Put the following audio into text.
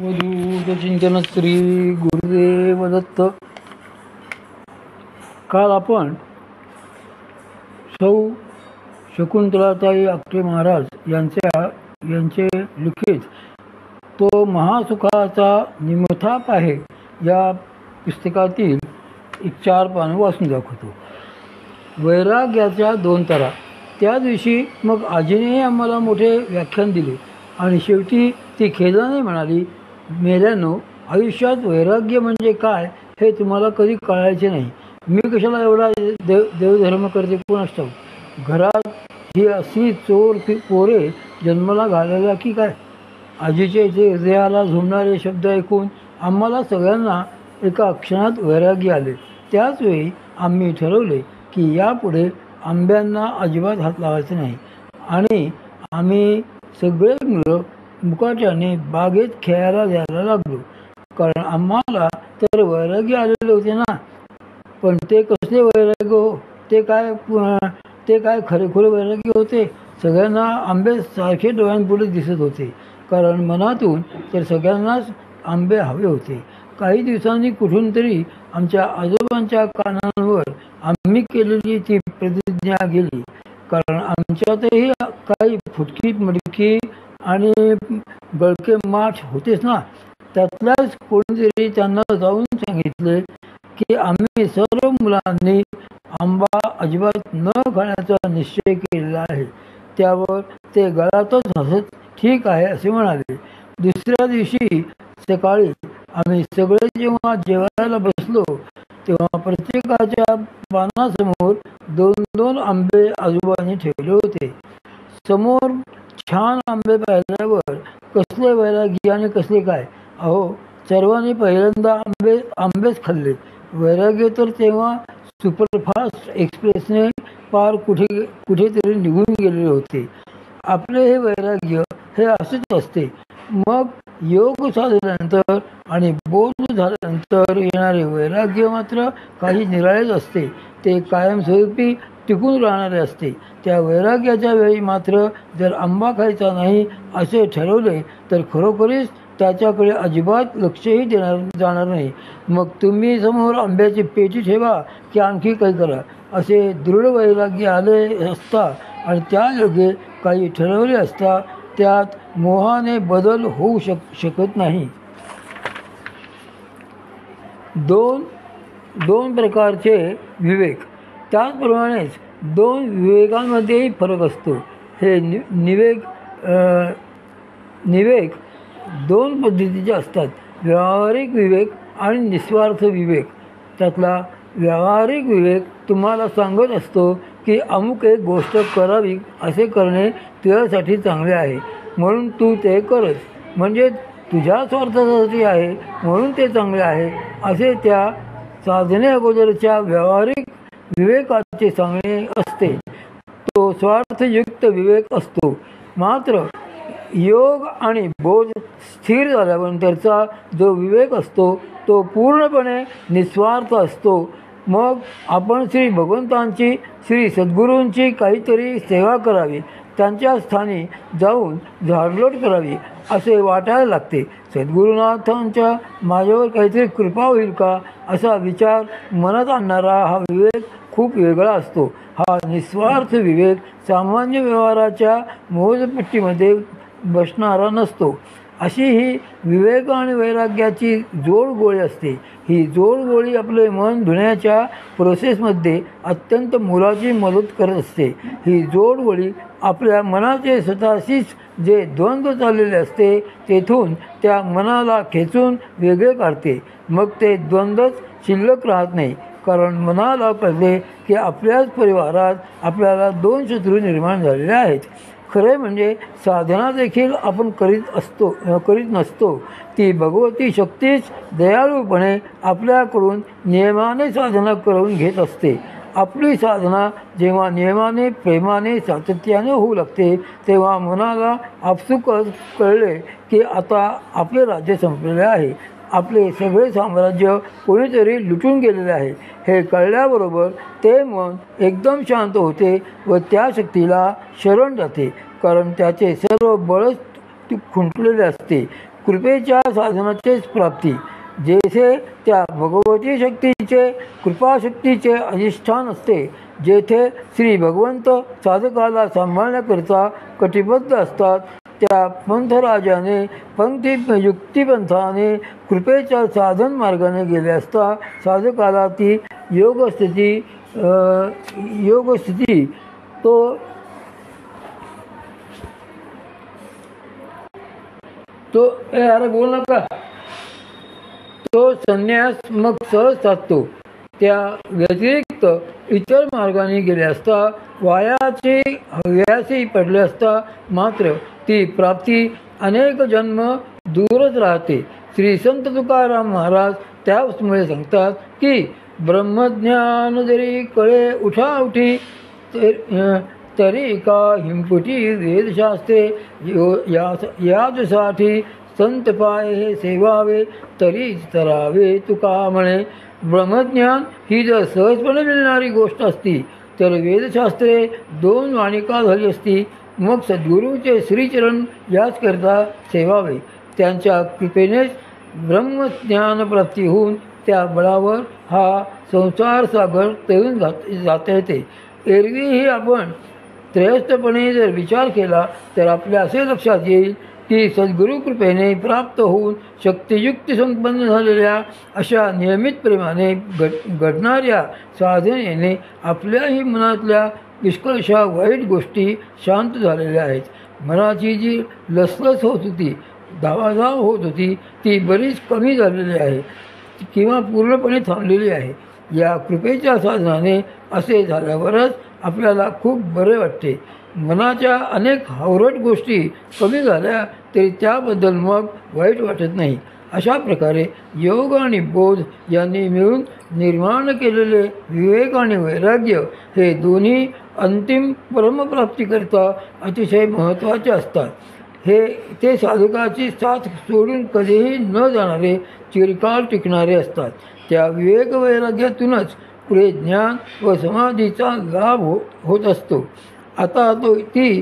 अवधूत चिंतन श्री गुरुदेव दत्त. काल आपण सौ शकुंतलाताई आपटे महाराज यांचे लिखित तो महासुखाचा निमथाप आहे या पुस्तकातील 4 पानं वाचून दाखवतो. वैराग्याच्या 2 तरा. त्या दिवशी मग आजीने आम्हाला मोठे व्याख्यान दिले आणि शेवटी ती खेदाने म्हणाली, मेल्यानो, आयुष्यात वैराग्य म्हणजे काय हे तुम्हाला कधी कळायचे नाही. मी कशाला एवढा देवधर्म करते कोणास ठाऊक. घरात ही अशी चोर पोरे जन्माला घालायला की काय. आजीचे ते हृदयाला झुमणारे शब्द ऐकून आम्हाला सगळ्यांना एका क्षणात वैराग्य आले. त्याचवेळी आम्ही ठरवले की यापुढे आंब्यांना अजिबात हात लावायचा नाही आणि आम्ही सगळे मुलं मुकाट्याने बागेत खेळायला जायला लागलो. कारण आम्हाला तर वैराग्य आलेले होते ना. पण ते कसले वैराग्य हो, ते काय खरेखुरे वैराग्य होते. सगळ्यांना आंबे सारखे डोळ्यांपुढे दिसत होते, कारण मनातून तर सगळ्यांनाच आंबे हवे होते. काही दिवसांनी कुठून तरी आमच्या आजोबांच्या कानांवर आम्ही केलेली ती प्रतिज्ञा गेली. कारण आमच्यातही काही फुटकी मडकी आणि गळके माठ होतेच ना. त्यातल्याच कोणीतरी त्यांना जाऊन सांगितले की आम्ही सर्व मुलांनी आंबा अजिबात न खाण्याचा निश्चय केलेला आहे. त्यावर ते गळातच हसत ठीक आहे असे म्हणाले. दुसऱ्या दिवशी सकाळी आम्ही सगळे जेव्हा जेवायला बसलो तेव्हा प्रत्येकाच्या पानासमोर 2-2 आंबे आजोबांनी ठेवले होते. समोर छान आंबे पाहिल्यावर कसले वैराग्य आणि कसले काय. अहो, सर्वांनी पहिल्यांदा आंबेच खाल्ले. वैराग्य तर तेव्हा सुपरफास्ट एक्सप्रेसने पार कुठेतरी निघून गेलेले होते. आपले हे वैराग्य हे असेच असते. मग योग साधल्यानंतर आणि बोध झाल्यानंतर येणारे वैराग्य मात्र काही निराळेच असते. ते कायमस्वरूपी टिकून राहणारे असते. त्या वैराग्याच्या वेळी मात्र जर आंबा खायचा नाही असे ठरवले तर खरोखरीच त्याच्याकडे अजिबात लक्षही जाणार नाही. मग तुम्ही समोर आंब्याची पेटी ठेवा की आणखी काही करा. असे दृढ वैराग्य आले असता आणि त्या योगे काही ठरवले असता त्यात मोहाने बदल होऊ शकत नाही. दोन प्रकारचे विवेक. त्याचप्रमाणेच 2 विवेकांमध्येही फरक असतो. हे निवेक 2 पद्धतीचे असतात. व्यावहारिक विवेक आणि निस्वार्थ विवेक. त्यातला व्यावहारिक विवेक तुम्हाला सांगत असतो की अमुक एक गोष्ट करावी, असे करणे तुझ्यासाठी चांगले आहे म्हणून तू ते करच. म्हणजे तुझ्या स्वार्थासाठी आहे म्हणून ते चांगले आहे असे त्या साधने अगोदरच्या व्यावहारिक विवेकाचे सांगणे असते. तो स्वार्थयुक्त विवेक असतो. मात्र योग आणि बोध स्थिर झाल्यानंतरचा जो विवेक असतो तो पूर्णपणे निस्वार्थ असतो. मग आपण श्री भगवंतांची, श्री सद्गुरूंची काहीतरी सेवा करावी, त्यांच्या स्थानी जाऊन झाडलोट करावी असे वाटायला लागते. सद्गुरुनाथांच्या माझ्यावर काहीतरी कृपा होईल का असा विचार मनात आणणारा हा विवेक खूप वेगळा असतो. हा निस्वार्थ विवेक सामान्य व्यवहाराच्या मोजपट्टीमध्ये बसणारा नसतो. अशी ही विवेक आणि वैराग्याची जोडगोळी असते. ही जोडगोळी आपले मन धुण्याच्या प्रोसेसमध्ये अत्यंत मोलाची मदत करत असते. ही जोडगोळी आपल्या मनाचे स्वतःशीच जे द्वंद्व चाललेले असते तेथून त्या मनाला खेचून वेगळे काढते. मग ते द्वंद्वच शिल्लक राहत नाही. कारण मनाला कळते की आपल्याच परिवारात आपल्याला 2 शत्रू निर्माण झालेले आहेत. खरे म्हणजे साधना देखील आपण करीत नसतो. ती भगवती शक्तीच दयाळूपणे आपल्याकडून नियमाने साधना करून घेत असते. आपली साधना जेव्हा नियमाने, प्रेमाने, सातत्याने होऊ लागते तेव्हा मनाला आपसुकच कळले की आता आपले राज्य संपलेले आहे. आपले सगळे साम्राज्य कोणीतरी लुटून गेलेले आहे. हे कळल्याबरोबर ते मन एकदम शांत होते व त्या शक्तीला शरण जाते. कारण त्याचे सर्व बळच खुंटलेले असते. कृपेच्या साधनाचेच प्राप्ती. जेथे त्या भगवती शक्तीचे कृपाशक्तीचे अधिष्ठान असते, जेथे श्री भगवंत साधकाला सांभाळण्याकरिता कटिबद्ध असतात, त्या पंथराजाने युक्तिपंथाने कृपेच्या साधन मार्गाने गेले असता साधकाला ती योगस्थिती तो अरे बोल नका तो संन्यास मग सहज साधतो. त्या व्यतिरिक्त इतर मार्गाने गेले असता वायाचे हव्यासी पडले असता मात्र ती प्राप्ती अनेक जन्म दूरच राहते. श्री संत तुकाराम महाराज त्यामुळे सांगतात की ब्रह्मज्ञान जरी कळे उठाउठी तरी का हिंपुटी वेदशास्त्रे यासाठी संत पाय हे सेवावे तरीच तरावे तुका म्हणे. ब्रह्मज्ञान ही जर सहजपणे मिळणारी गोष्ट असती तर वेदशास्त्रे 2 वाणिका झाली असती. मग सद्गुरूचे श्रीचरण याच करता सेवावे. त्यांच्या कृपेनेच ब्रह्मज्ञान प्राप्ती होऊन त्या बळावर हा संसार सागर तळून जाता येते. एरवीही आपण त्रयस्थपणे जर विचार केला तर आपल्या असे लक्षात येईल की सद्गुरू कृपेने प्राप्त होऊन शक्तियुक्ती संपन्न झालेल्या अशा नियमित प्रेमाने घडणाऱ्या साधनेने आपल्याही मनातल्या निष्कर्षा वाईट गोष्टी शांत झालेल्या आहेत. मनाची जी लसलस होत होती, धावाधाव होत होती, ती बरीच कमी झालेली आहे किंवा पूर्णपणे थांबलेली आहे. या कृपेच्या साधनाने असे झाल्यावरच आपल्याला खूप बरे वाटते. मनाच्या अनेक हावरट गोष्टी कमी झाल्या तरी त्याबद्दल मग वाईट वाटत नाही. अशा प्रकारे योग आणि बोध यांनी मिळून निर्माण केलेले विवेक आणि वैराग्य हे दोन्ही अंतिम परमप्राप्तीकरिता अतिशय महत्त्वाचे असतात. ते साधकाची साथ सोडून कधीही न जाणारे, चिरकाल टिकणारे असतात. त्या विवेक वैराग्यातूनच पुढे ज्ञान व समाधीचा लाभ होत असतो. आता ती